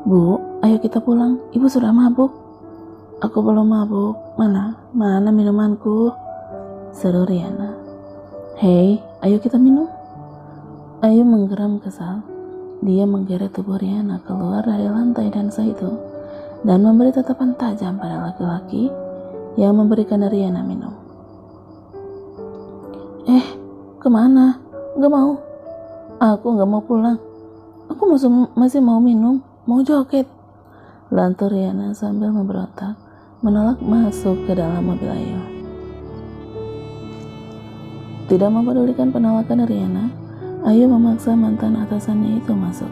Bu, ayo kita pulang. Ibu sudah mabuk. Aku belum mabuk. Mana minumanku? Seru Riana. Hei, ayo kita minum. Ayu menggeram kesal. Dia menggeret tubuh Riana keluar dari lantai dansa itu dan memberi tatapan tajam pada laki-laki yang memberikan Riana minum. Kemana? Gak mau. Aku gak mau pulang. Aku masih mau minum, mau joget. Lantur Riana sambil memberontak, menolak masuk ke dalam mobil Ayu. Tidak mempedulikan penolakan Riana, Ayu memaksa mantan atasannya itu masuk.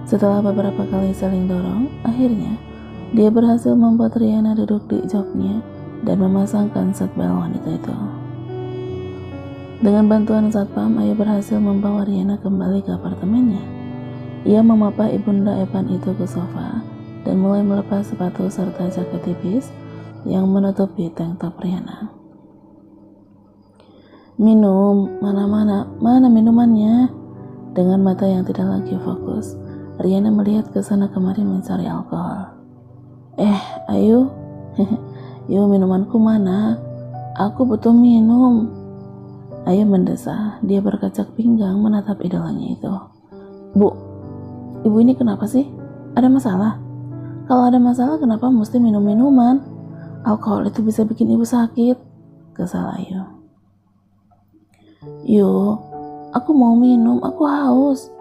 Setelah beberapa kali saling dorong, akhirnya dia berhasil membuat Riana duduk di joknya dan memasangkan seatbelt wanita itu. Dengan bantuan satpam, Ayu berhasil membawa Riana kembali ke apartemennya. Ia memapah ibunda Evan itu ke sofa dan mulai melepas sepatu serta jaket tipis yang menutupi tank top Riana. Minum, mana minumannya? Dengan mata yang tidak lagi fokus, Riana melihat ke sana kemari mencari alkohol. Ayu, yuk minumanku mana? Aku butuh minum. Ayu mendesah, dia berkacak pinggang menatap idolanya itu. Bu, ibu ini kenapa sih? Ada masalah? Kalau ada masalah kenapa mesti minum minuman? Alkohol itu bisa bikin ibu sakit. Kesal Ayu. Yuk, aku mau minum, aku haus.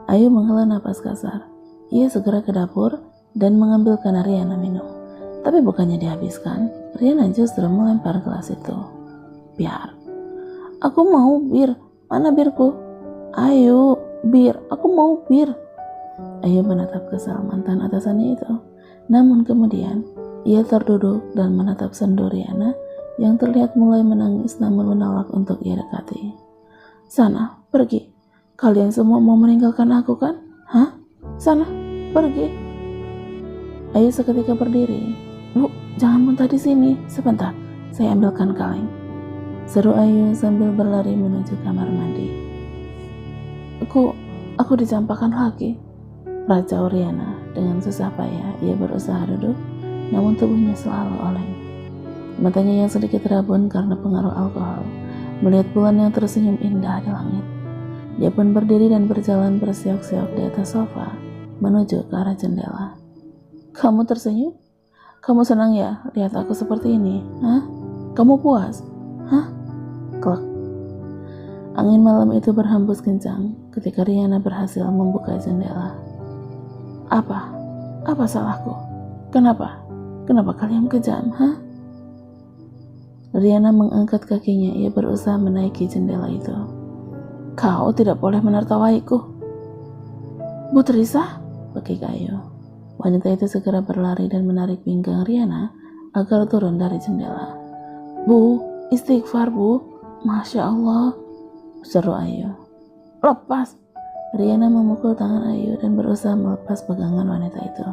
Ayu menghela napas kasar. Ia segera ke dapur dan mengambilkan Riana minum. Tapi bukannya dihabiskan, Riana justru melempar gelas itu. Biar. Aku mau bir. Mana birku? Ayo, bir. Aku mau bir. Ayu menatap kesal mantan atasannya itu. Namun kemudian, ia terduduk dan menatap sendu Riana yang terlihat mulai menangis namun menolak untuk ia dekati. Sana, pergi. Kalian semua mau meninggalkan aku kan? Hah? Sana, pergi. Ayu seketika berdiri. Bu, jangan muntah di sini. Sebentar, saya ambilkan kaleng. Seru Ayu sambil berlari menuju kamar mandi. Aku dicampakkan lagi. Racau Riana. Dengan susah payah ia berusaha duduk, namun tubuhnya selalu oleng. Matanya yang sedikit rabun karena pengaruh alkohol melihat bulan yang tersenyum indah di langit. Dia pun berdiri dan berjalan bersiok-siok di atas sofa menuju ke arah jendela. Kamu tersenyum? Kamu senang ya lihat aku seperti ini? Hah? Kamu puas? Hah? Klak. Angin malam itu berhembus kencang ketika Riana berhasil membuka jendela. Apa salahku? Kenapa kalian kejam? Hah? Riana mengangkat kakinya. Ia berusaha menaiki jendela itu. Kau tidak boleh menertawaiku. Bu Trisa, bekik Ayu. Wanita itu segera berlari dan menarik pinggang Riana agar turun dari jendela. Bu, istighfar bu. Masya Allah, seru Ayu. Lepas. Riana memukul tangan Ayu dan berusaha melepas pegangan wanita itu.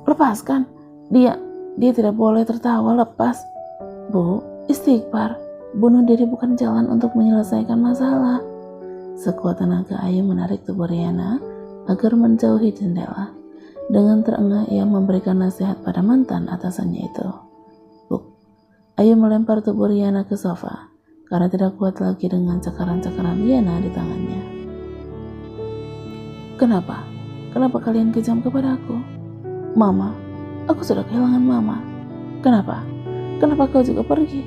Lepaskan. Dia tidak boleh tertawa. Lepas. Bu, istighfar. Bunuh diri bukan jalan untuk menyelesaikan masalah. Sekuat tenaga Ayu menarik tubuh Riana agar menjauhi jendela. Dengan terengah ia memberikan nasihat pada mantan atasannya itu. Bu, Ayu melempar tubuh Riana ke sofa karena tidak kuat lagi dengan cakaran-cakaran Riana di tangannya. Kenapa kalian kejam kepada aku? Mama, aku sudah kehilangan mama. Kenapa kau juga pergi?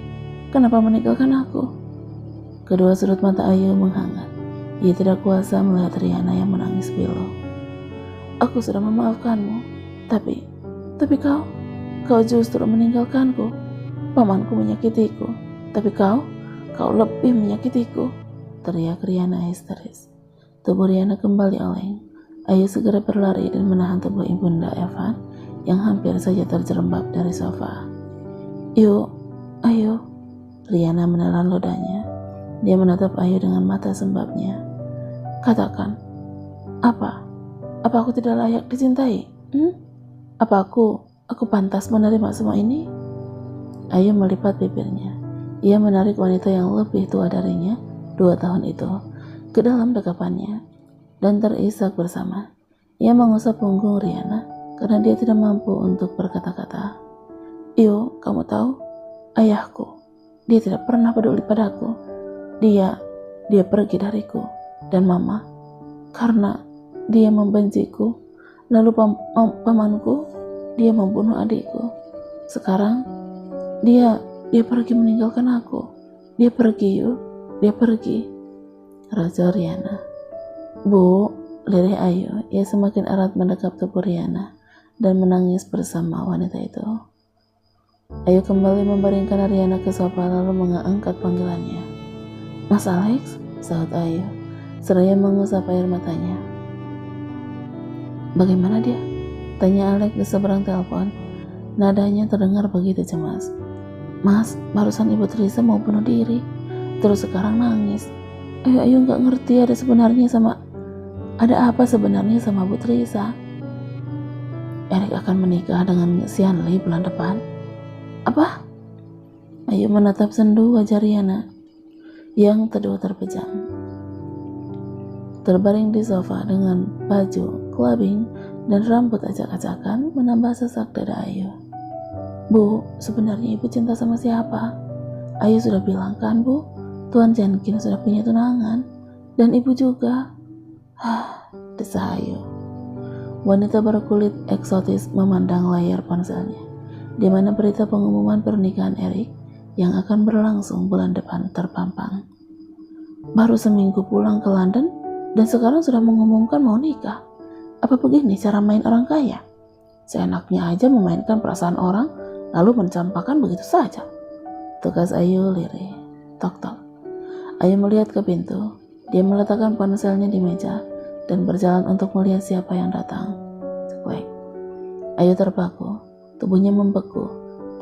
Kenapa meninggalkan aku? Kedua sudut mata Ayu menghangat. Ia tidak kuasa melihat Riana yang menangis pilu. Aku sudah memaafkanmu, tapi kau justru meninggalkanku. Pamanku menyakitiku, tapi kau lebih menyakitiku. Teriak Riana histeris. Tubuh Riana kembali oleng. Ayu segera berlari dan menahan tubuh ibunda Evan yang hampir saja terjerembab dari sofa. Yuk, Ayu. Riana menelan ludahnya. Dia menatap Ayu dengan mata sembabnya. Katakan, apa aku tidak layak dicintai? Apa aku pantas menerima semua ini? Ayu melipat bibirnya. Ia menarik wanita yang lebih tua darinya 2 tahun itu ke dalam dekapannya dan terisak bersama. Ia mengusap punggung Riana karena dia tidak mampu untuk berkata-kata. Iyo, kamu tahu, ayahku, dia tidak pernah peduli padaku. Dia pergi dariku. Dan mama, karena dia membenciku. Lalu pamanku, dia membunuh adikku. Sekarang, dia pergi meninggalkan aku. Dia pergi, yuk. Dia pergi. Raja Riana. Bu, lirih Ayu, ia semakin erat mendekap tubuh Riana dan menangis bersama wanita itu. Ayu kembali membaringkan Riana ke sofa lalu mengangkat panggilannya. Mas Alex, sahut Ayu, seraya mengusap air matanya. Bagaimana dia? Tanya Alex di seberang telepon. Nadanya terdengar begitu cemas. Mas, barusan Ibu Teresa mau bunuh diri, terus sekarang nangis. Ayu nggak ngerti ada apa sebenarnya sama Bu Teresa. Erik akan menikah dengan Xianli bulan depan. Apa? Ayu menatap sendu wajah Riana yang teduh terpejam. Terbaring di sofa dengan baju clubbing dan rambut acak-acakan menambah sesak dada Ayu. Bu, sebenarnya Ibu cinta sama siapa? Ayu sudah bilang kan, Bu, Tuan Jenkin sudah punya tunangan, dan Ibu juga. Desah Ayu. Wanita berkulit eksotis memandang layar ponselnya, di mana berita pengumuman pernikahan Erik yang akan berlangsung bulan depan terpampang. Baru seminggu pulang ke London, dan sekarang sudah mengumumkan mau nikah. Apa begini cara main orang kaya? Seenaknya aja memainkan perasaan orang, lalu mencampakkan begitu saja. Tugas Ayu lirih. Tok-tok. Ayu melihat ke pintu. Dia meletakkan ponselnya di meja dan berjalan untuk melihat siapa yang datang. Ceklek. Ayu terpaku, tubuhnya membeku,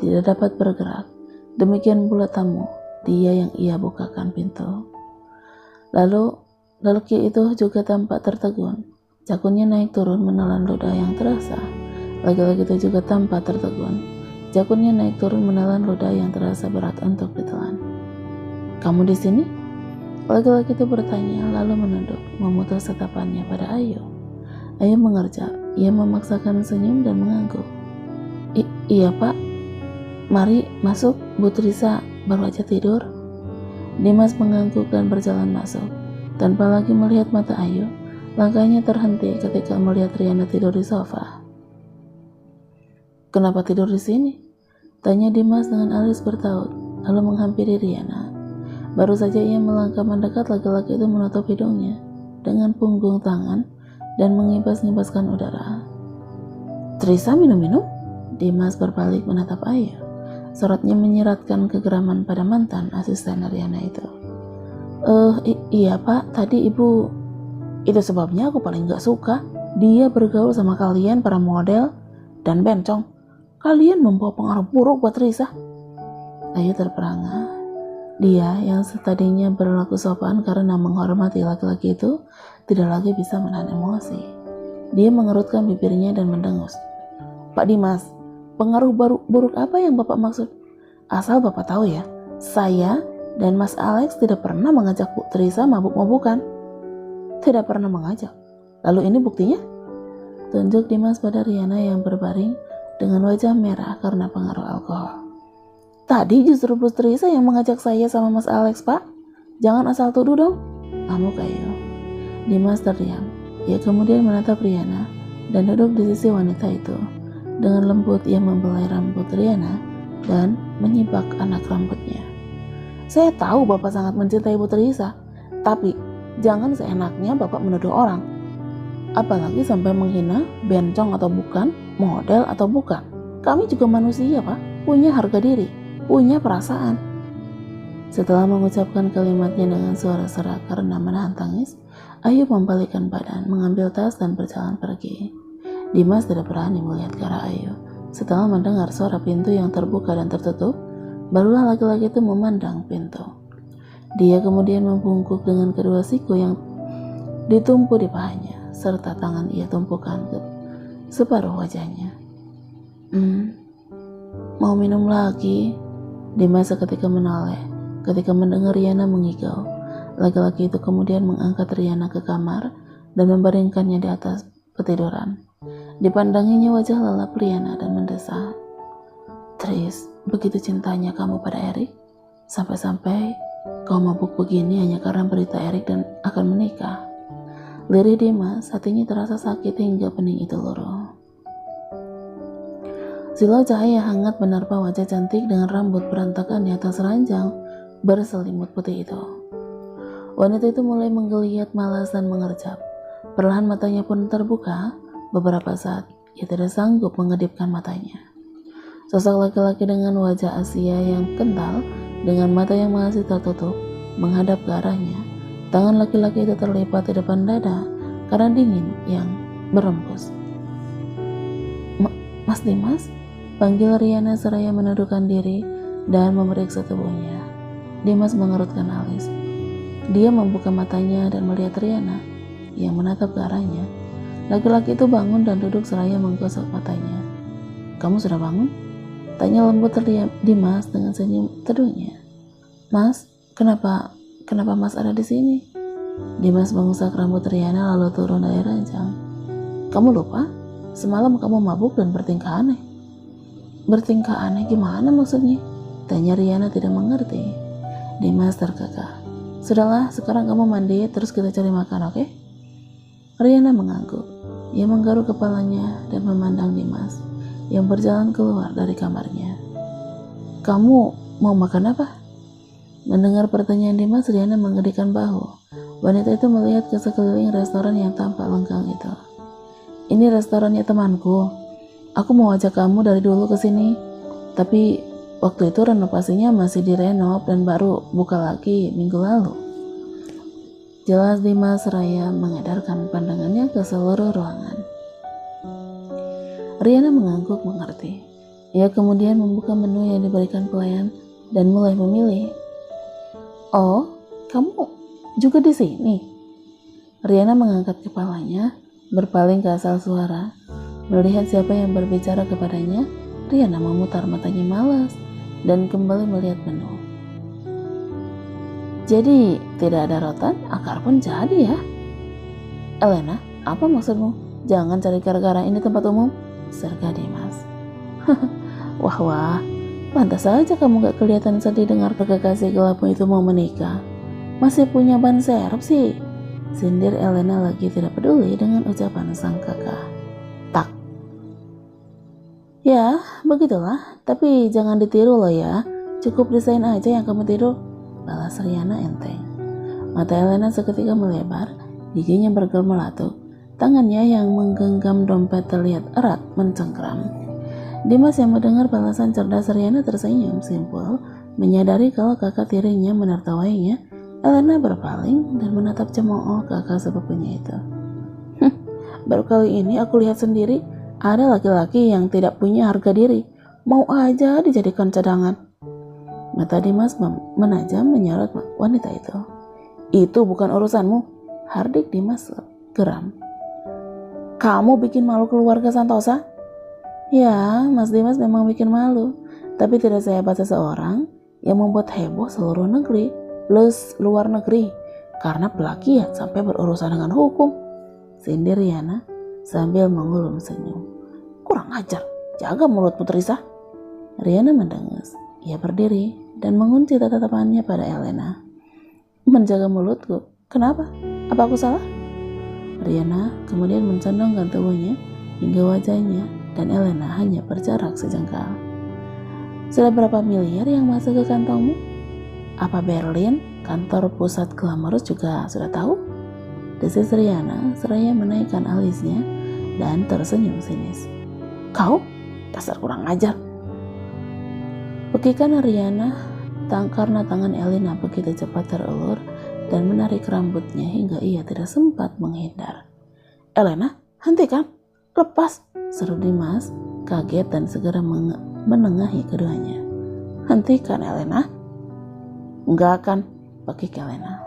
tidak dapat bergerak. Demikian pula tamu, dia yang ia bukakan pintu. Lalu lelaki itu juga tampak tertegun. Jakunnya naik turun menelan ludah yang terasa. Laki-laki itu juga tampak tertegun. Jakunnya naik turun menelan ludah yang terasa berat untuk ditelan. Kamu di sini? Laki-laki itu bertanya lalu menunduk, memutus tatapannya pada Ayu. Ayu mengerjak, ia memaksakan senyum dan mengangguk. Iya Pak, mari masuk, Bu Teresa baru aja tidur. Dimas mengangguk dan berjalan masuk. Tanpa lagi melihat mata Ayu, langkahnya terhenti ketika melihat Riana tidur di sofa. Kenapa tidur di sini? Tanya Dimas dengan alis bertaut, lalu menghampiri Riana. Baru saja ia melangkah mendekat, laki-laki itu menutup hidungnya dengan punggung tangan dan mengibas-ngibaskan udara. Teresa minum-minum? Dimas berbalik menatap Ayu. Sorotnya menyiratkan kegeraman pada mantan asisten Riana itu. Iya Pak, tadi Ibu. Itu sebabnya aku paling gak suka dia bergaul sama kalian para model dan bencong. Kalian membawa pengaruh buruk buat Teresa. Ayu terperangah. Dia yang tadinya berlaku sopan karena menghormati laki-laki itu tidak lagi bisa menahan emosi. Dia mengerutkan bibirnya dan mendengus. Pak Dimas, pengaruh buruk apa yang Bapak maksud? Asal Bapak tahu ya, saya dan Mas Alex tidak pernah mengajak Bu Teresa mabuk-mabukan. Tidak pernah mengajak. Lalu ini buktinya? Tunjuk Dimas pada Riana yang berbaring dengan wajah merah karena pengaruh alkohol. Tadi justru Bu Teresa yang mengajak saya sama Mas Alex, Pak. Jangan asal tuduh dong. Amuk Ayu. Dimas terdiam. Ia kemudian menatap Riana dan duduk di sisi wanita itu. Dengan lembut ia membelai rambut Riana dan menyibak anak rambutnya. Saya tahu Bapak sangat mencintai Bu Teresa, tapi jangan seenaknya Bapak menuduh orang. Apalagi sampai menghina, bencong atau bukan, model atau bukan. Kami juga manusia, Pak, punya harga diri, punya perasaan. Setelah mengucapkan kalimatnya dengan suara serak karena menahan tangis, Ayu membalikkan badan, mengambil tas dan berjalan pergi. Dimas tidak berani melihat ke arah Ayu. Setelah mendengar suara pintu yang terbuka dan tertutup, barulah laki-laki itu memandang pintu. Dia kemudian membungkuk dengan kedua siku yang ditumpu di pahanya, serta tangan ia tumpukan ke separuh wajahnya. Mau minum lagi? Dimas seketika menoleh ketika mendengar Riana mengigau. Laki-laki itu kemudian mengangkat Riana ke kamar dan membaringkannya di atas ketiduran. Dipandanginya wajah lelap Riana dan mendesah. Tris, begitu cintanya kamu pada Erik, sampai-sampai kau mabuk begini hanya karena berita Erik dan akan menikah. Lirih Dimas, hatinya terasa sakit hingga pening itu luruh. Silau cahaya hangat menerpa wajah cantik dengan rambut berantakan di atas ranjang berselimut putih itu. Wanita itu mulai menggeliat malas dan mengerjap. Perlahan matanya pun terbuka. Beberapa saat ia tidak sanggup mengedipkan matanya. Sosok laki-laki dengan wajah Asia yang kental, dengan mata yang masih tertutup, menghadap ke arahnya. Tangan laki-laki itu terlipat di depan dada karena dingin yang berembus. Mas Dimas? Panggil Riana seraya menundukkan diri dan memeriksa tubuhnya. Dimas mengerutkan alis. Dia membuka matanya dan melihat Riana yang menatap ke arahnya. Laki-laki itu bangun dan duduk seraya menggosok matanya. Kamu sudah bangun? Tanya lembut Dimas dengan senyum teduhnya. Mas, kenapa Mas ada di sini? Dimas mengusap rambut Riana lalu turun dari ranjang. Kamu lupa? Semalam kamu mabuk dan bertingkah aneh. Bertingkah aneh gimana maksudnya? Tanya Riana tidak mengerti. Dimas terkekeh. Sudahlah, sekarang kamu mandi terus kita cari makan, oke? Riana mengangguk. Ia menggaruk kepalanya dan memandang Dimas yang berjalan keluar dari kamarnya. Kamu mau makan apa? Mendengar pertanyaan Dimas, Riana mengedikkan bahu. Wanita itu melihat ke sekeliling restoran yang tampak lengkang itu. Ini restorannya temanku. Aku mau ajak kamu dari dulu ke sini, tapi waktu itu renovasinya masih direnov dan baru buka lagi minggu lalu. Jelas Dimas seraya mengedarkan pandangannya ke seluruh ruangan. Riana mengangguk mengerti. Ia kemudian membuka menu yang diberikan pelayan dan mulai memilih. Oh, kamu juga di sini? Riana mengangkat kepalanya, berpaling ke asal suara. Melihat siapa yang berbicara kepadanya, Riana memutar matanya malas dan kembali melihat menu. Jadi, tidak ada rotan, akar pun jadi ya? Elena, apa maksudmu? Jangan cari gara-gara, ini tempat umum, serga Dimas. Wah, pantas saja kamu gak kelihatan sedih dengar kekasih gelapmu itu mau menikah. Masih punya ban serep sih, sindir Elena lagi tidak peduli dengan ucapan sang kakak. Ya, begitulah. Tapi jangan ditiru loh ya. Cukup desain aja yang kamu tiru, balas Riana enteng. Mata Elena seketika melebar, giginya bergemerlatuk. Tangannya yang menggenggam dompet terlihat erat mencengkram. Dimas yang mendengar balasan cerdas Riana tersenyum simpul, menyadari kalau kakak tirinya menertawainya. Elena berpaling dan menatap cemooh kakak sepupunya itu. Baru kali ini aku lihat sendiri ada laki-laki yang tidak punya harga diri, mau aja dijadikan cadangan. Mata Dimas menajam menyorot wanita itu. Itu bukan urusanmu, hardik Dimas geram. Kamu bikin malu keluarga Santosa? Ya, Mas Dimas memang bikin malu, tapi tidak sehebat seseorang yang membuat heboh seluruh negeri, plus luar negeri, karena pelagiat sampai berurusan dengan hukum, sindir Riana sambil mengulum senyum. Kurang ajar, jaga mulutmu Trisa. Riana mendengus. Ia berdiri dan mengunci tatapannya pada Elena. Menjaga mulutku? Kenapa? Apa aku salah? Riana kemudian mencondongkan tubuhnya hingga wajahnya dan Elena hanya berjarak sejengkal. Sudah berapa miliar yang masuk ke kantongmu? Apa Berlin, kantor pusat glamorous juga sudah tahu? Desis Riana seraya menaikkan alisnya dan tersenyum sinis. Kau? Dasar kurang ajar. Pekikan Riana karena tangan Elena begitu cepat terulur dan menarik rambutnya hingga ia tidak sempat menghindar. Elena, hentikan, lepas, seru Dimas, kaget dan segera menengahi keduanya. Hentikan Elena. Enggak akan, pekik Elena.